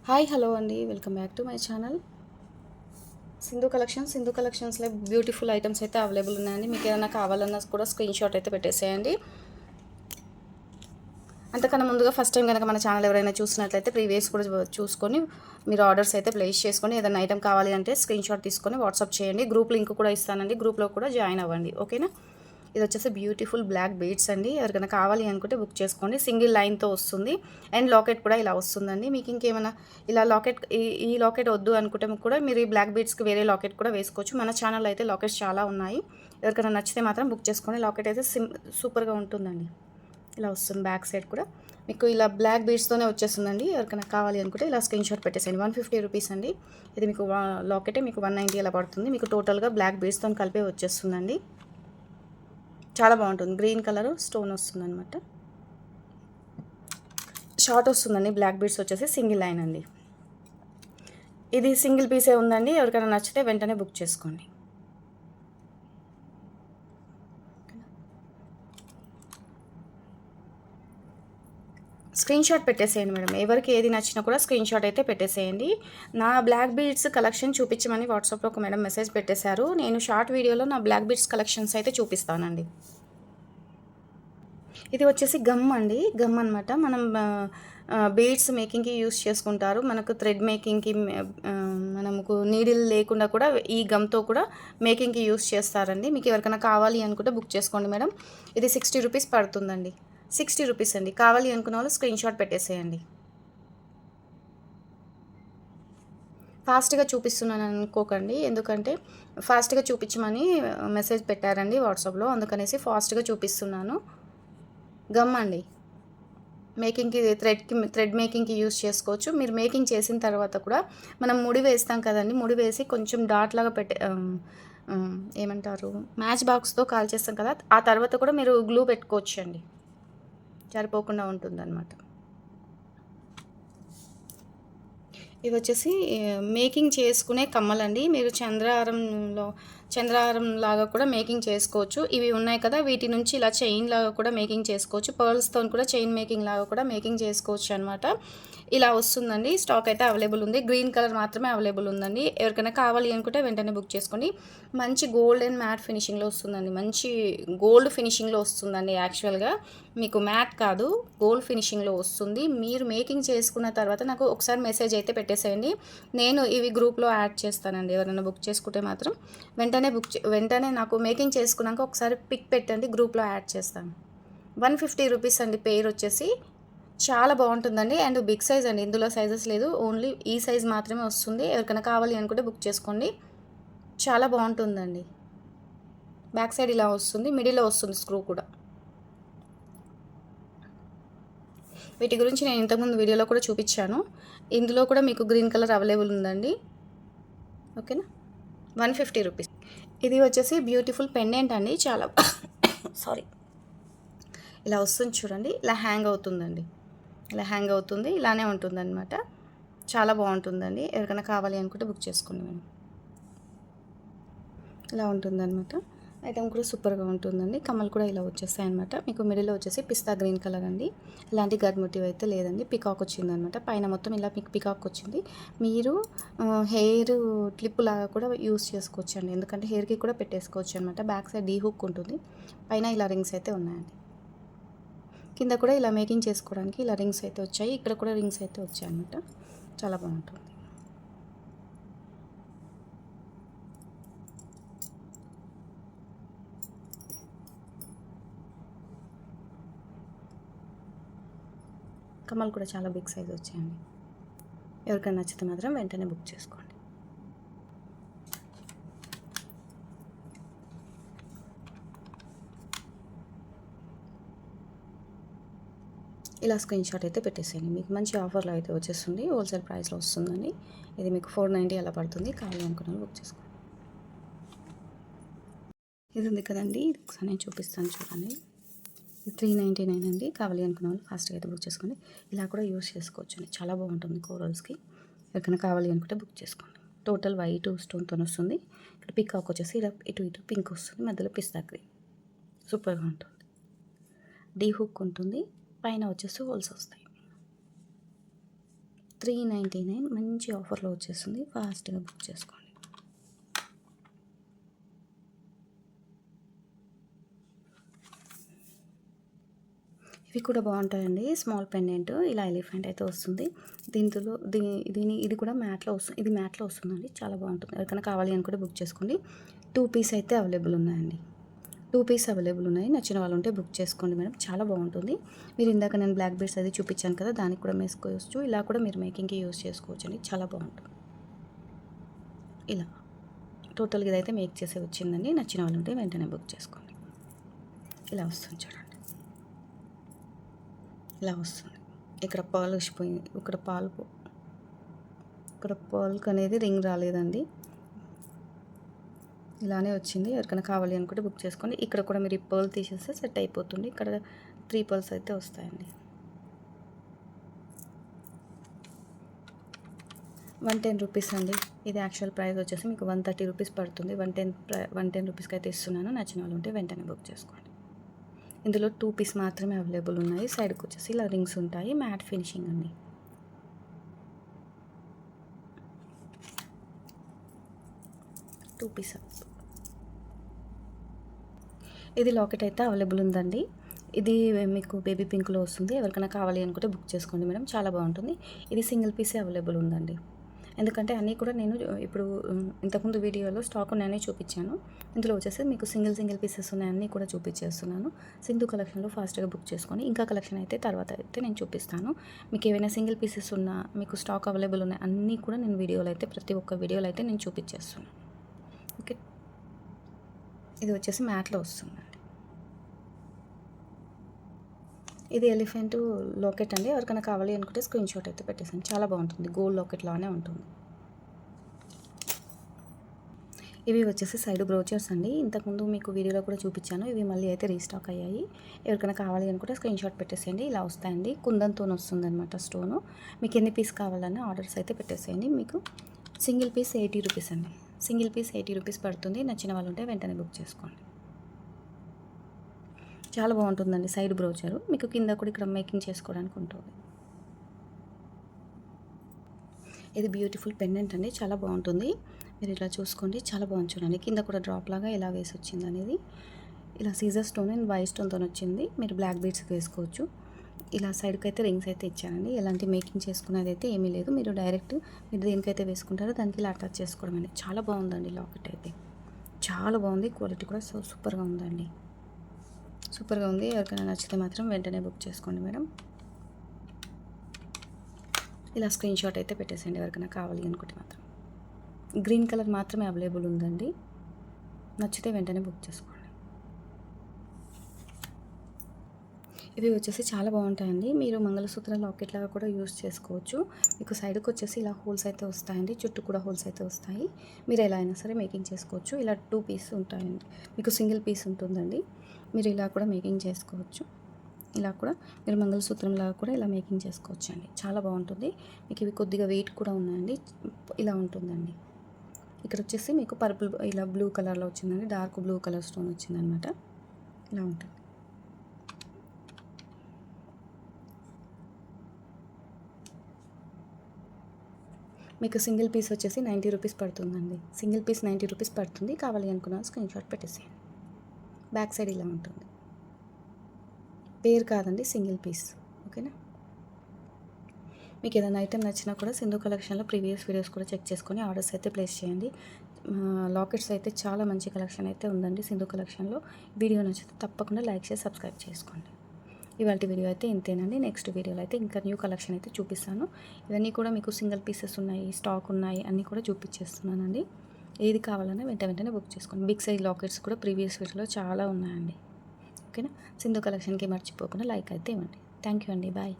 Hi hello అండి, welcome back to my channel Sindhu కలెక్షన్స్లో beautiful items అయితే అవైలబుల్ ఉన్నాయండి. మీకు ఏదైనా కావాలన్నా కూడా స్క్రీన్ షాట్ అయితే పెట్టేసేయండి. అంతకన్నా ముందుగా ఫస్ట్ టైం కనుక మన ఛానల్ ఎవరైనా చూసినట్లయితే ప్రీవియస్ కూడా చూసుకొని మీరు ఆర్డర్స్ అయితే ప్లేస్ చేసుకొని ఏదైనా ఐటమ్ కావాలి అంటే స్క్రీన్ షాట్ తీసుకొని వాట్సాప్ చేయండి. గ్రూప్ లింక్ కూడా ఇస్తానండి, గ్రూప్లో కూడా జాయిన్ అవ్వండి. ఓకేనా. ఇది వచ్చేసి బ్యూటిఫుల్ బ్లాక్ బీడ్స్ అండి. ఎవరికైనా కావాలి అనుకుంటే బుక్ చేసుకోండి. సింగిల్ లైన్తో వస్తుంది అండ్ లాకెట్ కూడా ఇలా వస్తుందండి. మీకు ఇంకేమైనా ఇలా లాకెట్ ఈ లాకెట్ వద్దు అనుకుంటే కూడా మీరు ఈ బ్లాక్ బీడ్స్కి వేరే లాకెట్ కూడా వేసుకోవచ్చు. మన ఛానల్లో అయితే లాకెట్స్ చాలా ఉన్నాయి. ఎవరికైనా నచ్చితే మాత్రం బుక్ చేసుకోండి. లాకెట్ అయితే సూపర్గా ఉంటుందండి. ఇలా వస్తుంది బ్యాక్ సైడ్ కూడా మీకు ఇలా బ్లాక్ బీడ్స్తోనే వచ్చేస్తుందండి. ఎవరికైనా కావాలి అనుకుంటే ఇలా స్క్రీన్ షాట్ పెట్టేసేయండి. 150 రూపీస్ అండి. ఇది మీకు లాకెటే మీకు 190 అలా పడుతుంది. మీకు టోటల్గా బ్లాక్ బీడ్స్తో కలిపే వచ్చేస్తుందండి. చాలా బాగుంటుంది. గ్రీన్ కలర్ స్టోన్ వస్తుంది అనమాట. షార్ట్ వస్తుందండి. బ్లాక్ బీడ్స్ వచ్చేసి సింగిల్ లైన్ అండి. ఇది సింగిల్ పీసే ఉందండి. ఎవరికైనా నచ్చితే వెంటనే బుక్ చేసుకోండి. స్క్రీన్ షాట్ పెట్టేసేయండి మేడం. ఎవరికి ఏది నచ్చినా కూడా స్క్రీన్ షాట్ అయితే పెట్టేసేయండి. నా బ్లాక్ బీడ్స్ కలెక్షన్ చూపించమని వాట్సాప్లో ఒక మేడం మెసేజ్ పెట్టేశారు. నేను షార్ట్ వీడియోలో నా బ్లాక్ బీడ్స్ కలెక్షన్స్ అయితే చూపిస్తానండి. ఇది వచ్చేసి గమ్ అండి. గమ్ అనమాట. మనం బీడ్స్ మేకింగ్కి యూస్ చేసుకుంటారు. మనకు థ్రెడ్ మేకింగ్కి మనకు నీడిల్ లేకుండా కూడా ఈ గమ్తో కూడా మేకింగ్కి యూస్ చేస్తారండి. మీకు ఎవరికైనా కావాలి అనుకుంటే బుక్ చేసుకోండి మేడం. ఇది 60 రూపీస్ పడుతుందండి. 60 రూపీస్ అండి. కావాలి అనుకున్న వాళ్ళు స్క్రీన్ షాట్ పెట్టేసేయండి. ఫాస్ట్గా చూపిస్తున్నాను అనుకోకండి, ఎందుకంటే ఫాస్ట్గా చూపించమని మెసేజ్ పెట్టారండి వాట్సాప్లో, అందుకనేసి ఫాస్ట్గా చూపిస్తున్నాను. గమ్ అండి. మేకింగ్కి థ్రెడ్ మేకింగ్కి యూస్ చేసుకోవచ్చు. మీరు మేకింగ్ చేసిన తర్వాత కూడా మనం ముడి వేస్తాం కదండి, ముడి వేసి కొంచెం డాట్ లాగా ఏమంటారు, మ్యాచ్ బాక్స్తో కాల్ చేస్తాం కదా, ఆ తర్వాత కూడా మీరు గ్లూ పెట్టుకోవచ్చు అండి. సరిపోకుండా ఉంటుందన్నమాట. ఇవి వచ్చేసి మేకింగ్ చేసుకునే కమ్మలండి. మీరు చంద్రహారం లాగా కూడా మేకింగ్ చేసుకోవచ్చు. ఇవి ఉన్నాయి కదా, వీటి నుంచి ఇలా చైన్ లాగా కూడా మేకింగ్ చేసుకోవచ్చు. పర్ల్స్తో కూడా చైన్ మేకింగ్ లాగా కూడా మేకింగ్ చేసుకోవచ్చు అనమాట. ఇలా వస్తుందండి. స్టాక్ అయితే అవైలబుల్ ఉంది. గ్రీన్ కలర్ మాత్రమే అవైలబుల్ ఉందండి. ఎవరికైనా కావాలి అనుకుంటే వెంటనే బుక్ చేసుకోండి. మంచి గోల్డ్ అండ్ మ్యాట్ ఫినిషింగ్లో వస్తుందండి. మంచి గోల్డ్ ఫినిషింగ్లో వస్తుందండి. యాక్చువల్గా మీకు మ్యాట్ కాదు, గోల్డ్ ఫినిషింగ్లో వస్తుంది. మీరు మేకింగ్ చేసుకున్న తర్వాత నాకు ఒకసారి మెసేజ్ అయితే పెట్టేసేయండి. నేను ఇవి గ్రూప్లో యాడ్ చేస్తానండి. ఎవరైనా బుక్ చేసుకుంటే మాత్రం వెంటనే నాకు మేకింగ్ చేసుకున్నాక ఒకసారి పిక్ పెట్టండి, గ్రూప్లో యాడ్ చేస్తాను. 150 రూపీస్ అండి. పేరు వచ్చేసి చాలా బాగుంటుందండి. అండ్ బిగ్ సైజ్ అండి. ఇందులో సైజెస్ లేదు, ఓన్లీ ఈ సైజ్ మాత్రమే వస్తుంది. ఎవరికైనా కావాలి అనుకుంటే బుక్ చేసుకోండి. చాలా బాగుంటుందండి. బ్యాక్ సైడ్ ఇలా వస్తుంది, మిడిల్లో వస్తుంది స్క్రూ కూడా. వీటి గురించి నేను ఇంతకుముందు వీడియోలో కూడా చూపించాను. ఇందులో కూడా మీకు గ్రీన్ కలర్ అవైలబుల్ ఉందండి. ఓకేనా. 150 రూపీస్. ఇది వచ్చేసి బ్యూటిఫుల్ పెండెంట్ అండి. చాలా సారీ, ఇలా వస్తుంది చూడండి. ఇలా హ్యాంగ్ అవుతుందండి. ఇలా హ్యాంగ్ అవుతుంది, ఇలానే ఉంటుందన్నమాట. చాలా బాగుంటుందండి. ఎవరికైనా కావాలి అనుకుంటే బుక్ చేసుకోండి మేము. ఇలా ఉంటుందన్నమాట. ఐటమ్ కూడా సూపర్గా ఉంటుందండి. కమ్మలు కూడా ఇలా వచ్చేస్తాయి అనమాట. మీకు మిడిల్లో వచ్చేసి పిస్తా గ్రీన్ కలర్ అండి. ఇలాంటి గడ్ మోటివ్ అయితే లేదండి. పికాక్ వచ్చిందనమాట. పైన మొత్తం ఇలా మీకు పికాక్ వచ్చింది. మీరు హెయిర్ క్లిప్ లాగా కూడా యూస్ చేసుకోవచ్చు అండి, ఎందుకంటే హెయిర్కి కూడా పెట్టేసుకోవచ్చు అనమాట. బ్యాక్ సైడ్ డీ హుక్ ఉంటుంది. పైన ఇలా రింగ్స్ అయితే ఉన్నాయండి. కింద కూడా ఇలా మేకింగ్ చేసుకోవడానికి ఇలా రింగ్స్ అయితే వచ్చాయి. ఇక్కడ కూడా రింగ్స్ అయితే వచ్చాయి అనమాట. చాలా బాగుంటుంది. కమ్మలు కూడా చాలా బిగ్ సైజ్ వచ్చాయండి. ఎవరికైనా నచ్చితే మాత్రం వెంటనే బుక్ చేసుకోండి. ఇలా స్క్రీన్ షాట్ అయితే పెట్టేసేయండి. మీకు మంచి ఆఫర్లో అయితే వచ్చేస్తుంది. హోల్సేల్ ప్రైస్లో వస్తుందండి. ఇది మీకు 490 అలా పడుతుంది. కావాలి అనుకున్న బుక్ చేసుకోండి. ఇది ఉంది కదండి, ఇది ఒకసారి నేను చూపిస్తాను చూడండి. 399 అండి. కావాలి అనుకున్న వాళ్ళు ఫాస్ట్గా అయితే బుక్ చేసుకోండి. ఇలా కూడా యూస్ చేసుకోవచ్చు అండి. చాలా బాగుంటుంది కోరల్స్కి. ఎవరికైనా కావాలి అనుకుంటే బుక్ చేసుకోండి. టోటల్ వైట్ స్టోన్తో వస్తుంది. ఇక్కడ పికాక్ వచ్చేసి ఇలా ఇటు పింక్ వస్తుంది, మధ్యలో పిస్తా గ్రీన్. సూపర్గా ఉంటుంది. డీ హుక్ ఉంటుంది. పైన వచ్చేసి హోల్స్ వస్తాయి. 399 మంచి ఆఫర్లో వచ్చేస్తుంది. ఫాస్ట్గా బుక్ చేసుకోండి. ఇవి కూడా బాగుంటాయండి. స్మాల్ పెండెంట్ ఇలా ఎలిఫెంట్ అయితే వస్తుంది. ఇది కూడా మ్యాట్లో వస్తుంది. ఇది మ్యాట్లో వస్తుందండి, చాలా బాగుంటుంది. ఎవరికైనా కావాలి అని కూడా బుక్ చేసుకోండి. 2 పీస్ అయితే అవైలబుల్ ఉన్నాయండి. 2 పీస్ అవైలబుల్ ఉన్నాయి. నచ్చిన వాళ్ళు ఉంటే బుక్ చేసుకోండి మేడం, చాలా బాగుంటుంది. మీరు ఇందాక నేను బ్లాక్ బీడ్స్ అది చూపించాను కదా, దానికి కూడా వేసుకోవచ్చు. ఇలా కూడా మీరు మేకింగ్కి యూస్ చేసుకోవచ్చు అండి, చాలా బాగుంటుంది. ఇలా టోటల్గా ఇదైతే మేక్ చేసే వచ్చిందండి. నచ్చిన వాళ్ళు ఉంటే వెంటనే బుక్ చేసుకోండి. ఇలా వస్తుంది చూడండి, ఇలా వస్తుంది. ఇక్కడ పాలు వచ్చిపోయింది, ఇక్కడ పాల్క్ అనేది రింగ్ రాలేదండి, ఇలానే వచ్చింది. ఎవరికైనా కావాలి అనుకుంటే బుక్ చేసుకోండి. ఇక్కడ కూడా మీరు ఈ పర్ల్ తీసేస్తే సెట్ అయిపోతుంది. ఇక్కడ 3 పర్ల్స్ అయితే వస్తాయండి. 110 రూపీస్ అండి. ఇది యాక్చువల్ ప్రైస్ వచ్చేసి మీకు 130 రూపీస్ పడుతుంది. 110 రూపీస్కి అయితే ఇస్తున్నాను. నచ్చిన వాళ్ళు ఉంటే వెంటనే బుక్ చేసుకోండి. ఇందులో 2 పీస్ మాత్రమే అవైలబుల్ ఉన్నాయి. సైడ్కి వచ్చేసి ఇలా రింగ్స్ ఉంటాయి. మ్యాట్ ఫినిషింగ్ అండి. టూ పీస్ ఇది లాకెట్ అయితే అవైలబుల్ ఉందండి. ఇది మీకు బేబీ పింక్లో వస్తుంది. ఎవరికైనా కావాలి అనుకుంటే బుక్ చేసుకోండి మేడం, చాలా బాగుంటుంది. ఇది సింగిల్ పీసే అవైలబుల్ ఉందండి. ఎందుకంటే అన్నీ కూడా నేను ఇప్పుడు ఇంతకుముందు వీడియోలో స్టాక్ ఉన్నాయని చూపించాను. ఇందులో వచ్చేసి మీకు సింగిల్ పీసెస్ ఉన్నాయన్నీ కూడా చూపించేస్తున్నాను. సింధు కలెక్షన్లో ఫాస్ట్గా బుక్ చేసుకొని, ఇంకా కలెక్షన్ అయితే తర్వాత అయితే నేను చూపిస్తాను. మీకు ఏవైనా సింగిల్ పీసెస్ ఉన్నా, మీకు స్టాక్ అవైలబుల్ ఉన్నాయి అన్నీ కూడా నేను వీడియోలో అయితే ప్రతి ఒక్క వీడియోలో అయితే నేను చూపించేస్తున్నాను. ఓకే, ఇది వచ్చేసి మ్యాట్లో వస్తుందండి. ఇది ఎలిఫెంట్ లాకెట్ అండి. ఎవరికైనా కావాలి అనుకుంటే స్క్రీన్ షాట్ అయితే పెట్టేసాను, చాలా బాగుంటుంది. గోల్డ్ లాకెట్ లానే ఉంటుంది. ఇవి వచ్చేసి సైడ్ బ్రోచర్స్ అండి. ఇంతకుముందు మీకు వీడియోలో కూడా చూపించాను. ఇవి మళ్ళీ అయితే రీస్టాక్ అయ్యాయి. ఎవరికైనా కావాలి అనుకుంటే స్క్రీన్ షాట్ పెట్టేసేయండి. ఇలా వస్తాయండి, కుందంతో వస్తుంది అనమాట స్టోను. మీకు ఎన్ని పీస్ కావాలన్నా ఆర్డర్స్ అయితే పెట్టేసేయండి. మీకు సింగిల్ పీస్ 80 రూపీస్ అండి. సింగిల్ పీస్ 80 రూపీస్ పడుతుంది. నచ్చిన వాళ్ళు ఉంటే వెంటనే బుక్ చేసుకోండి. చాలా బాగుంటుందండి సైడ్ బ్రోచరు. మీకు కింద కూడా ఇక్కడ మేకింగ్ చేసుకోవడానికి ఉంటుంది. ఇది బ్యూటిఫుల్ పెండెంట్ అండి, చాలా బాగుంటుంది. మీరు ఇలా చూసుకోండి, చాలా బాగుంది చూడండి. కింద కూడా డ్రాప్ లాగా ఎలా వేసి వచ్చింది అనేది. ఇలా సీజర్ స్టోన్ అండ్ వైట్ స్టోన్తో వచ్చింది. మీరు బ్లాక్ బీడ్స్ వేసుకోవచ్చు. ఇలా సైడ్కి అయితే రింగ్స్ అయితే ఇచ్చానండి. ఎలాంటి మేకింగ్ చేసుకునేది అయితే ఏమీ లేదు. మీరు డైరెక్ట్ మీరు దేనికైతే వేసుకుంటారో దానికి ఇలా అటాచ్ చేసుకోవడం అండి. చాలా బాగుందండి లాకెట్ అయితే, చాలా బాగుంది. క్వాలిటీ కూడా సూపర్గా ఉందండి, సూపర్గా ఉంది. ఎవరికైనా నచ్చితే మాత్రం వెంటనే బుక్ చేసుకోండి మేడం. ఇలా స్క్రీన్ షాట్ అయితే పెట్టేసేయండి ఎవరికైనా కావాలి అనుకుంటే మాత్రం. గ్రీన్ కలర్ మాత్రమే అవైలబుల్ ఉందండి. నచ్చితే వెంటనే బుక్ చేసుకోండి. ఇవి వచ్చేసి చాలా బాగుంటాయండి. మీరు మంగళసూత్ర లాకెట్ లాగా కూడా యూస్ చేసుకోవచ్చు. మీకు సైడ్కి వచ్చేసి ఇలా హోల్స్ అయితే వస్తాయండి, చుట్టూ కూడా హోల్స్ అయితే వస్తాయి. మీరు ఎలా అయినా సరే మేకింగ్ చేసుకోవచ్చు. ఇలా 2 పీస్ ఉంటాయండి, మీకు సింగిల్ పీస్ ఉంటుందండి. మీరు ఇలా కూడా మేకింగ్ చేసుకోవచ్చు. ఇలా కూడా మీరు మంగళసూత్రం లాగా కూడా ఇలా మేకింగ్ చేసుకోవచ్చు అండి, చాలా బాగుంటుంది. మీకు ఇవి కొద్దిగా వెయిట్ కూడా ఉన్నాయండి. ఇలా ఉంటుందండి. ఇక్కడ వచ్చేసి మీకు పర్పుల్ ఇలా బ్లూ కలర్లో వచ్చిందండి, డార్క్ బ్లూ కలర్ స్టోన్ వచ్చిందనమాట. ఇలా ఉంటుంది. మీకు సింగిల్ పీస్ వచ్చేసి 90 రూపీస్ పడుతుందండి. సింగిల్ పీస్ 90 రూపీస్ పడుతుంది. కావాలి అనుకున్న స్క్రీన్ షాట్ పెట్టేసేయండి. బ్యాక్ సైడ్ ఇలా ఉంటుంది. పేర్ కాదండి, సింగిల్ పీస్. ఓకేనా, మీకు ఏదైనా ఐటెం నచ్చినా కూడా సింధు కలెక్షన్లో ప్రీవియస్ వీడియోస్ కూడా చెక్ చేసుకొని ఆర్డర్స్ అయితే ప్లేస్ చేయండి. లాకెట్స్ అయితే చాలా మంచి కలెక్షన్ అయితే ఉందండి సింధు కలెక్షన్లో. వీడియో నచ్చితే తప్పకుండా లైక్ చేసి సబ్స్క్రైబ్ చేసుకోండి. ఇవాళ వీడియో అయితే ఇంతేనండి. నెక్స్ట్ వీడియోలో అయితే ఇంకా న్యూ కలెక్షన్ అయితే చూపిస్తాను. ఇవన్నీ కూడా మీకు సింగిల్ పీసెస్ ఉన్నాయి, స్టాక్ ఉన్నాయి, అన్నీ కూడా చూపించేస్తున్నానండి. ఏది కావాలన్నా వెంటనే బుక్ చేసుకోండి. బిగ్ సైజ్ లాకెట్స్ కూడా ప్రీవియస్ వీడియోలో చాలా ఉన్నాయండి. ఓకేనా, సింధు కలెక్షన్కి మర్చిపోకుండా లైక్ అయితే ఇవ్వండి. థ్యాంక్ యూ అండి, బాయ్.